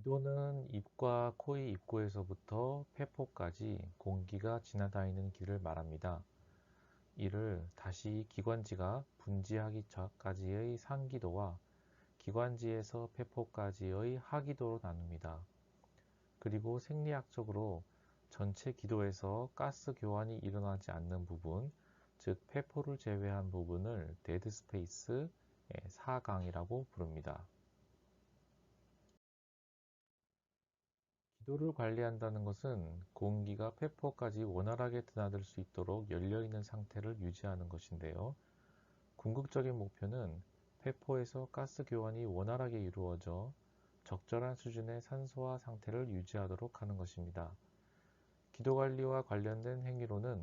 기도는 입과 코의 입구에서부터 폐포까지 공기가 지나다니는 길을 말합니다. 이를 다시 기관지가 분지하기 전까지의 상기도와 기관지에서 폐포까지의 하기도로 나눕니다. 그리고 생리학적으로 전체 기도에서 가스 교환이 일어나지 않는 부분, 즉 폐포를 제외한 부분을 데드 스페이스, 사강이라고 부릅니다. 기도를 관리한다는 것은 공기가 폐포까지 원활하게 드나들 수 있도록 열려있는 상태를 유지하는 것인데요. 궁극적인 목표는 폐포에서 가스 교환이 원활하게 이루어져 적절한 수준의 산소화 상태를 유지하도록 하는 것입니다. 기도 관리와 관련된 행위로는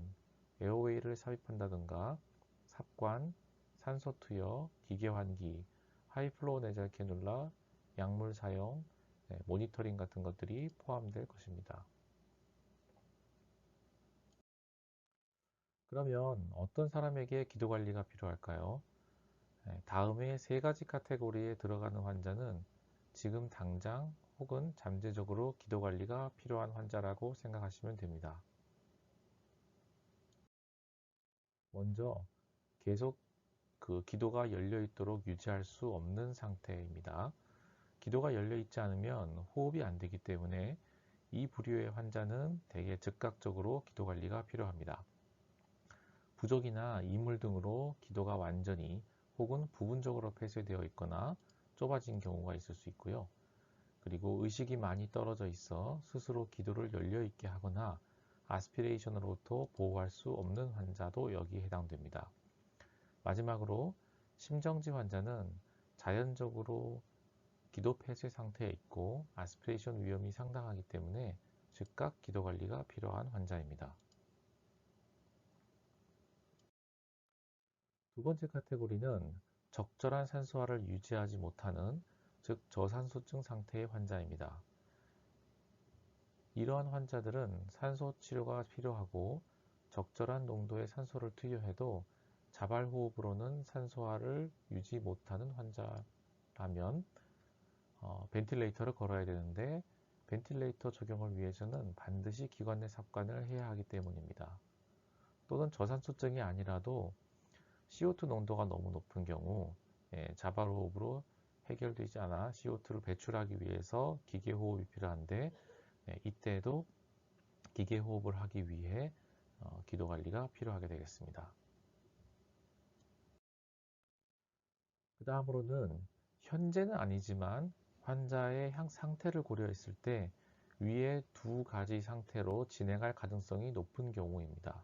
에어웨이를 삽입한다든가 삽관, 산소 투여, 기계 환기, 하이플로우 내잘 캐뉼라, 약물 사용, 모니터링 같은 것들이 포함될 것입니다. 그러면 어떤 사람에게 기도 관리가 필요할까요? 다음의 세 가지 카테고리에 들어가는 환자는 지금 당장 혹은 잠재적으로 기도 관리가 필요한 환자라고 생각하시면 됩니다. 먼저 계속 기도가 열려 있도록 유지할 수 없는 상태입니다. 기도가 열려 있지 않으면 호흡이 안 되기 때문에 이 부류의 환자는 대개 즉각적으로 기도 관리가 필요합니다. 부족이나 이물 등으로 기도가 완전히 혹은 부분적으로 폐쇄되어 있거나 좁아진 경우가 있을 수 있고요. 그리고 의식이 많이 떨어져 있어 스스로 기도를 열려 있게 하거나 아스피레이션으로부터 보호할 수 없는 환자도 여기에 해당됩니다. 마지막으로 심정지 환자는 자연적으로 기도 폐쇄 상태에 있고 아스피레이션 위험이 상당하기 때문에 즉각 기도 관리가 필요한 환자입니다. 두 번째 카테고리는 적절한 산소화를 유지하지 못하는, 즉 저산소증 상태의 환자입니다. 이러한 환자들은 산소 치료가 필요하고 적절한 농도의 산소를 투여해도 자발호흡으로는 산소화를 유지 못하는 환자라면 벤틸레이터를 걸어야 되는데 벤틸레이터 적용을 위해서는 반드시 기관 내 삽관을 해야 하기 때문입니다. 또는 저산소증이 아니라도 CO2 농도가 너무 높은 경우 자발호흡으로 해결되지 않아 CO2를 배출하기 위해서 기계호흡이 필요한데 이때에도 기계호흡을 하기 위해 기도관리가 필요하게 되겠습니다. 그 다음으로는 현재는 아니지만 환자의 상태를 고려했을 때 위에 두 가지 상태로 진행할 가능성이 높은 경우입니다.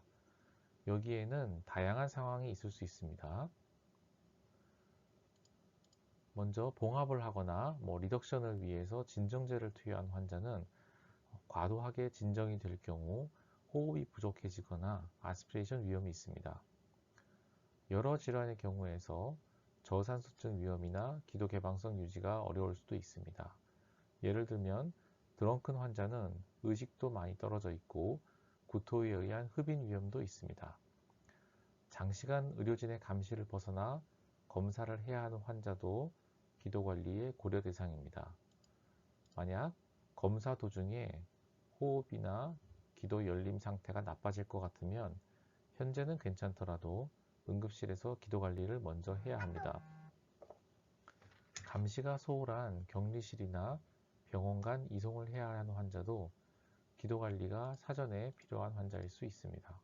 여기에는 다양한 상황이 있을 수 있습니다. 먼저 봉합을 하거나 리덕션을 위해서 진정제를 투여한 환자는 과도하게 진정이 될 경우 호흡이 부족해지거나 아스피레이션 위험이 있습니다. 여러 질환의 경우에서 저산소증 위험이나 기도 개방성 유지가 어려울 수도 있습니다. 예를 들면 드렁큰 환자는 의식도 많이 떨어져 있고 구토에 의한 흡인 위험도 있습니다. 장시간 의료진의 감시를 벗어나 검사를 해야 하는 환자도 기도 관리의 고려 대상입니다. 만약 검사 도중에 호흡이나 기도 열림 상태가 나빠질 것 같으면 현재는 괜찮더라도 응급실에서 기도 관리를 먼저 해야 합니다. 감시가 소홀한 격리실이나 병원 간 이송을 해야 하는 환자도 기도 관리가 사전에 필요한 환자일 수 있습니다.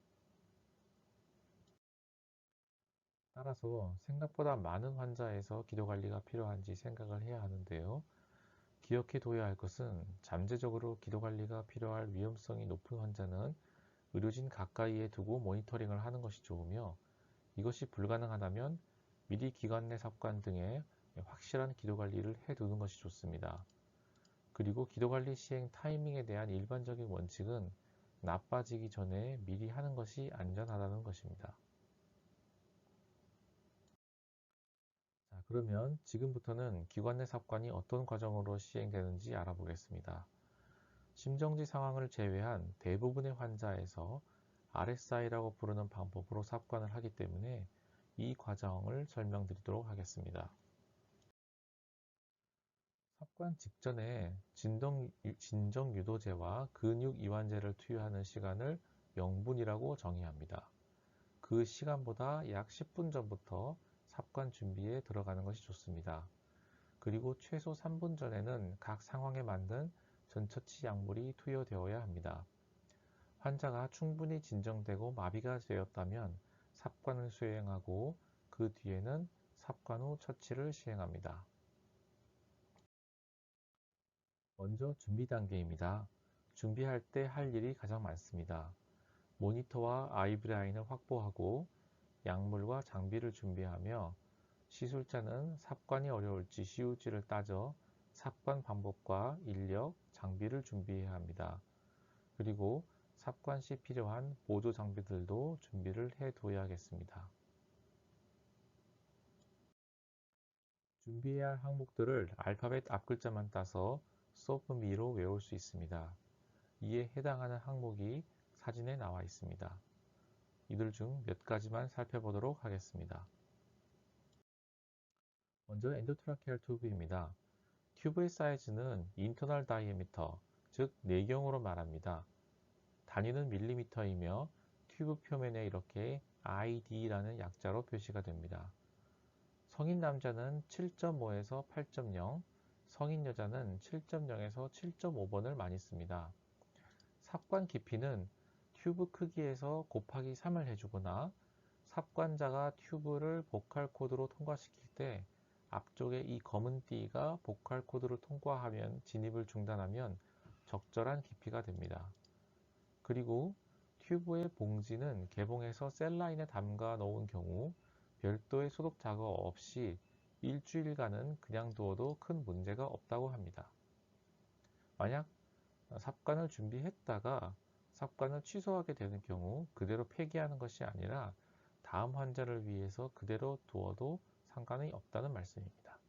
따라서 생각보다 많은 환자에서 기도 관리가 필요한지 생각을 해야 하는데요. 기억해 둬야 할 것은 잠재적으로 기도 관리가 필요할 위험성이 높은 환자는 의료진 가까이에 두고 모니터링을 하는 것이 좋으며 이것이 불가능하다면 미리 기관 내 삽관 등의 확실한 기도 관리를 해두는 것이 좋습니다. 그리고 기도 관리 시행 타이밍에 대한 일반적인 원칙은 나빠지기 전에 미리 하는 것이 안전하다는 것입니다. 자, 그러면 지금부터는 기관 내 삽관이 어떤 과정으로 시행되는지 알아보겠습니다. 심정지 상황을 제외한 대부분의 환자에서 RSI라고 부르는 방법으로 삽관을 하기 때문에 이 과정을 설명드리도록 하겠습니다. 삽관 직전에 진정유도제와 근육이완제를 투여하는 시간을 명분이라고 정의합니다. 그 시간보다 약 10분 전부터 삽관 준비에 들어가는 것이 좋습니다. 그리고 최소 3분 전에는 각 상황에 맞는 전처치 약물이 투여되어야 합니다. 환자가 충분히 진정되고 마비가 되었다면 삽관을 수행하고 그 뒤에는 삽관 후 처치를 시행합니다. 먼저 준비 단계입니다. 준비할 때 할 일이 가장 많습니다. 모니터와 아이브라인을 확보하고 약물과 장비를 준비하며 시술자는 삽관이 어려울지 쉬울지를 따져 삽관 방법과 인력, 장비를 준비해야 합니다. 그리고 삽관 시 필요한 보조 장비들도 준비를 해둬야겠습니다. 준비해야 할 항목들을 알파벳 앞글자만 따서 소프미로 외울 수 있습니다. 이에 해당하는 항목이 사진에 나와 있습니다. 이들 중 몇 가지만 살펴보도록 하겠습니다. 먼저 엔도트라케알 튜브입니다. 튜브의 사이즈는 인터널 다이애미터, 즉 내경으로 말합니다. 단위는 밀리미터이며 튜브 표면에 이렇게 ID라는 약자로 표시가 됩니다. 성인 남자는 7.5에서 8.0, 성인 여자는 7.0에서 7.5번을 많이 씁니다. 삽관 깊이는 튜브 크기에서 곱하기 3을 해주거나 삽관자가 튜브를 보컬 코드로 통과시킬 때 앞쪽에 이 검은 띠가 보컬 코드를 통과하면 진입을 중단하면 적절한 깊이가 됩니다. 그리고 튜브의 봉지는 개봉해서 셀라인에 담가 놓은 경우 별도의 소독 작업 없이 일주일간은 그냥 두어도 큰 문제가 없다고 합니다. 만약 삽관을 준비했다가 삽관을 취소하게 되는 경우 그대로 폐기하는 것이 아니라 다음 환자를 위해서 그대로 두어도 상관이 없다는 말씀입니다.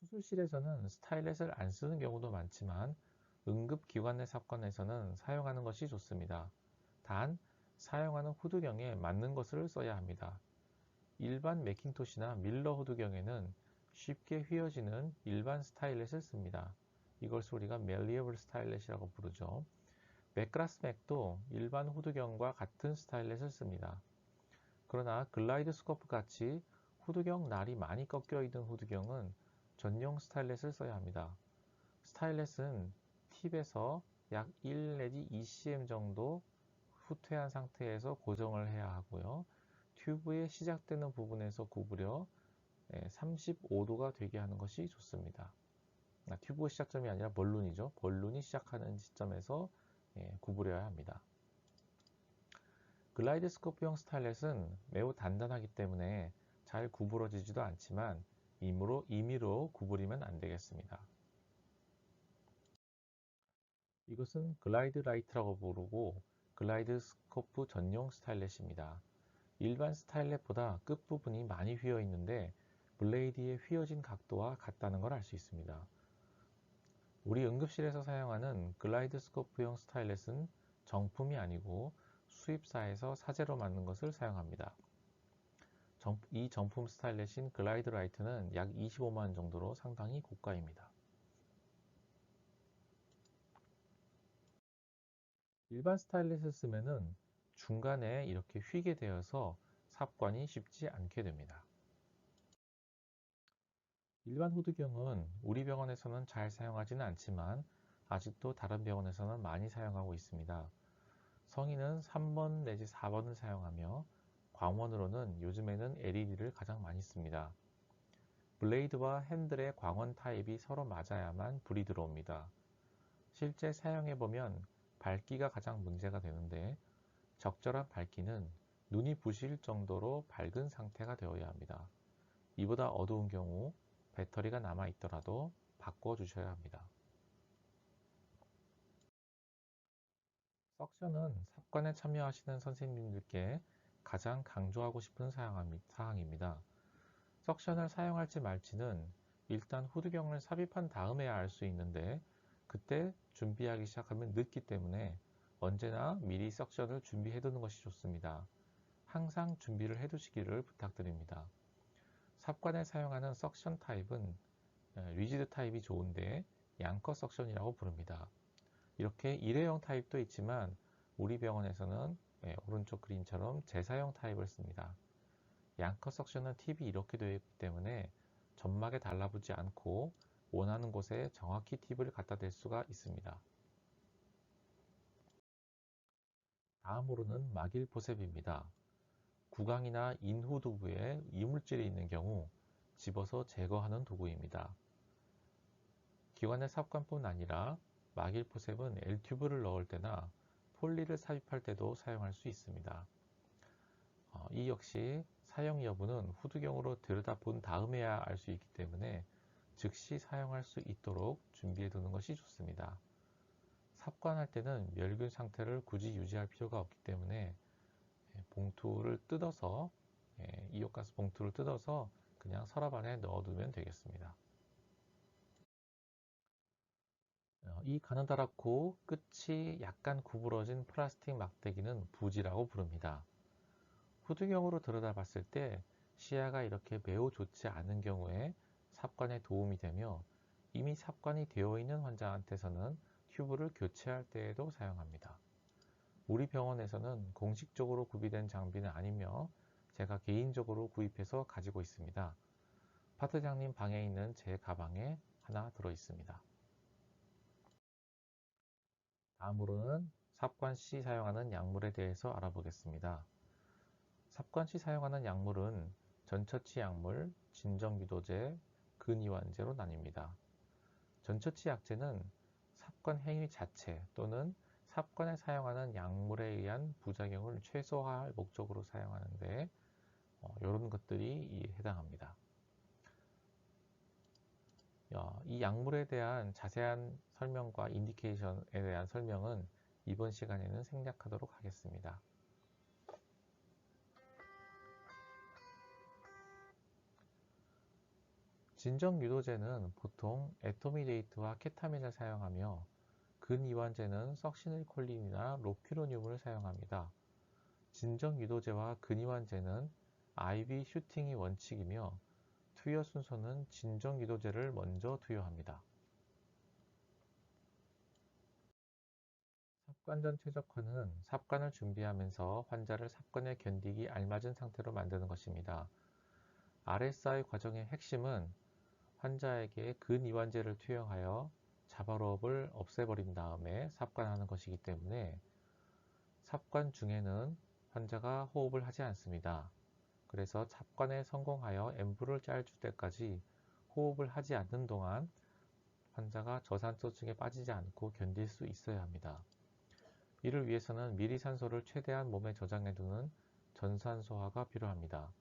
수술실에서는 스타일렛을 안 쓰는 경우도 많지만 응급기관 내 삽관에서는 사용하는 것이 좋습니다. 단, 사용하는 후두경에 맞는 것을 써야 합니다. 일반 매킹토시나 밀러 후두경에는 쉽게 휘어지는 일반 스타일렛을 씁니다. 이것을 우리가 멜리어블 스타일렛이라고 부르죠. 맥그라스 맥도 일반 후두경과 같은 스타일렛을 씁니다. 그러나 글라이드 스코프 같이 후두경 날이 많이 꺾여 있는 후두경은 전용 스타일렛을 써야 합니다. 스타일렛은 팁에서 약 1 내지 2cm 정도 후퇴한 상태에서 고정을 해야 하고요. 튜브의 시작되는 부분에서 구부려 35도가 되게 하는 것이 좋습니다. 튜브 시작점이 아니라 벌룬이죠. 벌룬이 시작하는 시점에서 구부려야 합니다. 글라이드 스코프형 스타일렛은 매우 단단하기 때문에 잘 구부러지지도 않지만 임의로 구부리면 안 되겠습니다. 이것은 글라이드 라이트라고 부르고 글라이드 스코프 전용 스타일렛입니다. 일반 스타일렛보다 끝부분이 많이 휘어 있는데 블레이드의 휘어진 각도와 같다는 걸 알 수 있습니다. 우리 응급실에서 사용하는 글라이드 스코프용 스타일렛은 정품이 아니고 수입사에서 사제로 만든 것을 사용합니다. 이 정품 스타일렛인 글라이드 라이트는 약 25만 원 정도로 상당히 고가입니다. 일반 스타일렛을 쓰면은 중간에 이렇게 휘게 되어서 삽관이 쉽지 않게 됩니다. 일반 후두경은 우리 병원에서는 잘 사용하지는 않지만 아직도 다른 병원에서는 많이 사용하고 있습니다. 성인은 3번 내지 4번을 사용하며 광원으로는 요즘에는 LED를 가장 많이 씁니다. 블레이드와 핸들의 광원 타입이 서로 맞아야만 불이 들어옵니다. 실제 사용해보면 밝기가 가장 문제가 되는데 적절한 밝기는 눈이 부실 정도로 밝은 상태가 되어야 합니다. 이보다 어두운 경우 배터리가 남아 있더라도 바꿔주셔야 합니다. 석션은 삽관에 참여하시는 선생님들께 가장 강조하고 싶은 사항입니다. 석션을 사용할지 말지는 일단 후두경을 삽입한 다음에야 알 수 있는데 그때 준비하기 시작하면 늦기 때문에 언제나 미리 석션을 준비해 두는 것이 좋습니다. 항상 준비를 해 두시기를 부탁드립니다. 삽관에 사용하는 석션 타입은 리지드 타입이 좋은데 양커 석션이라고 부릅니다. 이렇게 일회용 타입도 있지만 우리 병원에서는 오른쪽 그림처럼 재사용 타입을 씁니다. 양커 석션은 팁이 이렇게 되어 있기 때문에 점막에 달라붙지 않고 원하는 곳에 정확히 팁을 갖다 댈 수가 있습니다. 다음으로는 막일 포셉입니다. 구강이나 인후두부에 이물질이 있는 경우 집어서 제거하는 도구입니다. 기관의 삽관뿐 아니라 막일 포셉은 L튜브를 넣을 때나 폴리를 삽입할 때도 사용할 수 있습니다. 이 역시 사용 여부는 후두경으로 들여다본 다음에야 알 수 있기 때문에 즉시 사용할 수 있도록 준비해 두는 것이 좋습니다. 삽관할 때는 멸균 상태를 굳이 유지할 필요가 없기 때문에 봉투를 뜯어서 이옥가스 봉투를 뜯어서 그냥 서랍 안에 넣어두면 되겠습니다. 이 가느다랗고 끝이 약간 구부러진 플라스틱 막대기는 부지라고 부릅니다. 후두경으로 들여다봤을 때 시야가 이렇게 매우 좋지 않은 경우에 삽관에 도움이 되며 이미 삽관이 되어 있는 환자한테서는 튜브를 교체할 때에도 사용합니다. 우리 병원에서는 공식적으로 구비된 장비는 아니며 제가 개인적으로 구입해서 가지고 있습니다. 파트장님 방에 있는 제 가방에 하나 들어 있습니다. 다음으로는 삽관 시 사용하는 약물에 대해서 알아보겠습니다. 삽관 시 사용하는 약물은 전처치 약물, 진정유도제, 근이완제로 나뉩니다. 전처치 약제는 삽관 행위 자체 또는 삽관에 사용하는 약물에 의한 부작용을 최소화할 목적으로 사용하는데 이런 것들이 해당합니다. 이 약물에 대한 자세한 설명과 인디케이션에 대한 설명은 이번 시간에는 생략하도록 하겠습니다. 진정유도제는 보통 에토미데이트와 케타민을 사용하며 근이완제는 석시닐콜린이나 로큐로늄을 사용합니다. 진정유도제와 근이완제는 IV 슈팅이 원칙이며 투여 순서는 진정유도제를 먼저 투여합니다. 삽관전 최적화는 삽관을 준비하면서 환자를 삽관에 견디기 알맞은 상태로 만드는 것입니다. RSI 과정의 핵심은 환자에게 근이완제를 투여하여 자바로업을 없애버린 다음에 삽관하는 것이기 때문에 삽관 중에는 환자가 호흡을 하지 않습니다. 그래서 삽관에 성공하여 엠브를 짜줄 때까지 호흡을 하지 않는 동안 환자가 저산소증에 빠지지 않고 견딜 수 있어야 합니다. 이를 위해서는 미리 산소를 최대한 몸에 저장해두는 전산소화가 필요합니다.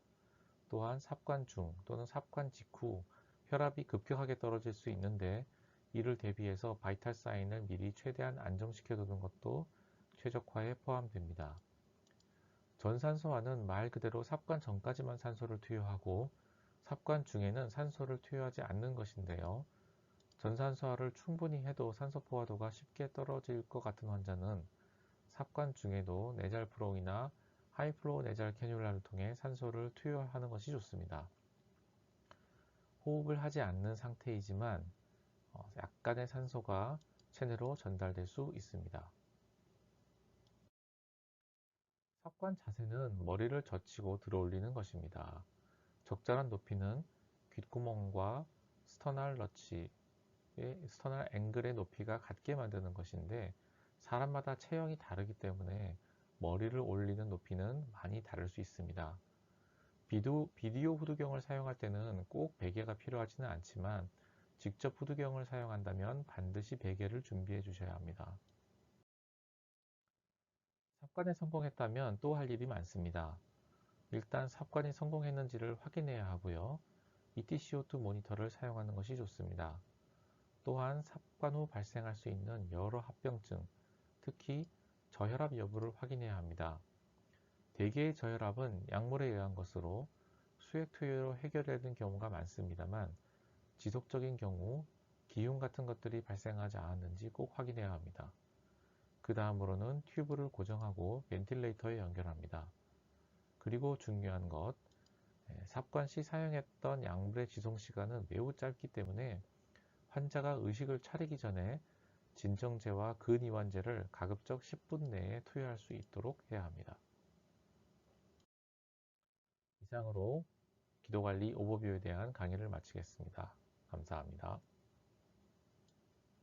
또한 삽관 중 또는 삽관 직후 혈압이 급격하게 떨어질 수 있는데 이를 대비해서 바이탈 사인을 미리 최대한 안정시켜두는 것도 최적화에 포함됩니다. 전산소화는 말 그대로 삽관 전까지만 산소를 투여하고 삽관 중에는 산소를 투여하지 않는 것인데요. 전산소화를 충분히 해도 산소 포화도가 쉽게 떨어질 것 같은 환자는 삽관 중에도 내잘프로이나 하이플로우 내잘 캐뉼라를 통해 산소를 투여하는 것이 좋습니다. 호흡을 하지 않는 상태이지만 약간의 산소가 체내로 전달될 수 있습니다. 삽관 자세는 머리를 젖히고 들어올리는 것입니다. 적절한 높이는 귓구멍과 스터널 스터널 앵글의 높이가 같게 만드는 것인데 사람마다 체형이 다르기 때문에 머리를 올리는 높이는 많이 다를 수 있습니다. 비디오 후두경을 사용할 때는 꼭 베개가 필요하지는 않지만 직접 후두경을 사용한다면 반드시 베개를 준비해 주셔야 합니다. 삽관에 성공했다면 또 할 일이 많습니다. 일단 삽관이 성공했는지를 확인해야 하고요. ETCO2 모니터를 사용하는 것이 좋습니다. 또한 삽관 후 발생할 수 있는 여러 합병증, 특히 저혈압 여부를 확인해야 합니다. 대개의 저혈압은 약물에 의한 것으로 수액 투여로 해결되는 경우가 많습니다만 지속적인 경우 기흉 같은 것들이 발생하지 않았는지 꼭 확인해야 합니다. 그 다음으로는 튜브를 고정하고 벤틸레이터에 연결합니다. 그리고 중요한 것, 삽관 시 사용했던 약물의 지속 시간은 매우 짧기 때문에 환자가 의식을 차리기 전에 진정제와 근이완제를 가급적 10분 내에 투여할 수 있도록 해야 합니다. 이상으로 기도관리 오버뷰에 대한 강의를 마치겠습니다. 감사합니다.